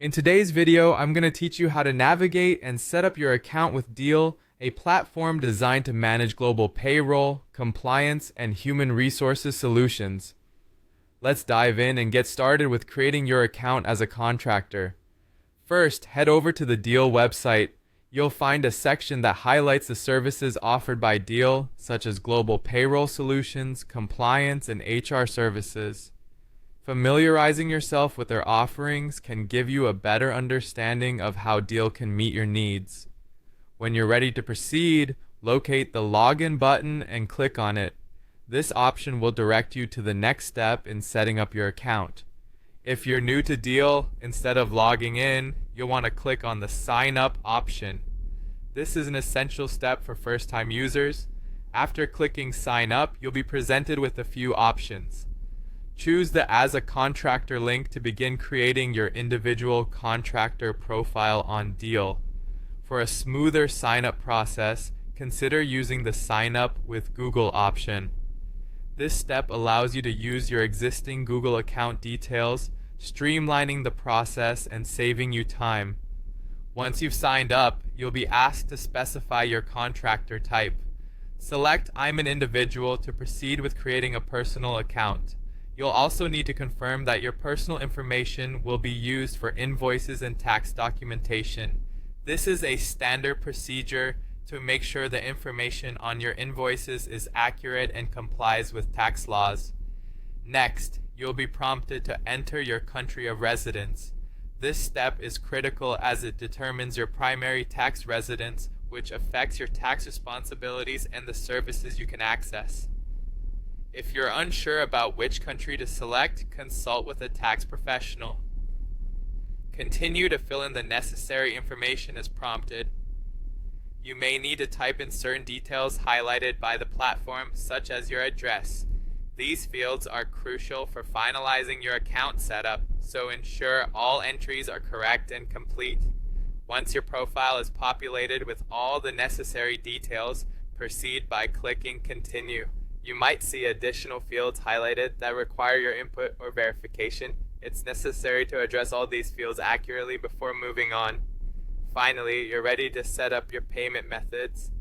In today's video, I'm going to teach you how to navigate and set up your account with Deel, a platform designed to manage global payroll, compliance, and human resources solutions. Let's dive in and get started with creating your account as a contractor. First, head over to the Deel website. You'll find a section that highlights the services offered by Deel, such as global payroll solutions, compliance, and HR services. Familiarizing yourself with their offerings can give you a better understanding of how Deel can meet your needs. When you're ready to proceed, locate the Login button and click on it. This option will direct you to the next step in setting up your account. If you're new to Deel, instead of logging in, you'll want to click on the Sign Up option. This is an essential step for first-time users. After clicking Sign Up, you'll be presented with a few options. Choose the As a Contractor link to begin creating your individual contractor profile on Deel. For a smoother sign-up process, consider using the Sign Up with Google option. This step allows you to use your existing Google account details, streamlining the process and saving you time. Once you've signed up, you'll be asked to specify your contractor type. Select I'm an individual to proceed with creating a personal account. You'll also need to confirm that your personal information will be used for invoices and tax documentation. This is a standard procedure to make sure the information on your invoices is accurate and complies with tax laws. Next, you'll be prompted to enter your country of residence. This step is critical as it determines your primary tax residence, which affects your tax responsibilities and the services you can access. If you're unsure about which country to select, consult with a tax professional. Continue to fill in the necessary information as prompted. You may need to type in certain details highlighted by the platform, such as your address. These fields are crucial for finalizing your account setup, so ensure all entries are correct and complete. Once your profile is populated with all the necessary details, proceed by clicking Continue. You might see additional fields highlighted that require your input or verification. It's necessary to address all these fields accurately before moving on. Finally, you're ready to set up your payment methods.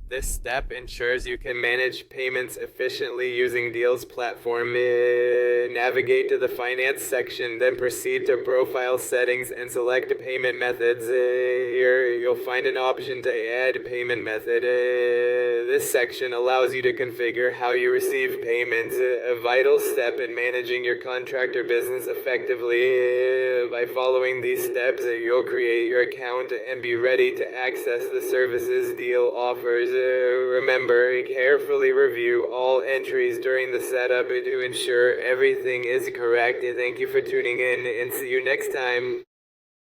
This step ensures you can manage payments efficiently using Deel's platform. Navigate to the Finance section, then proceed to Profile Settings and select Payment Methods. Here you'll find an option to add payment method. This section allows you to configure how you receive payments, a vital step in managing your contractor business effectively. By following these steps, you'll create your account and be ready to access the services Deel offers. Remember, carefully review all entries during the setup to ensure everything is correct. Thank you for tuning in and see you next time.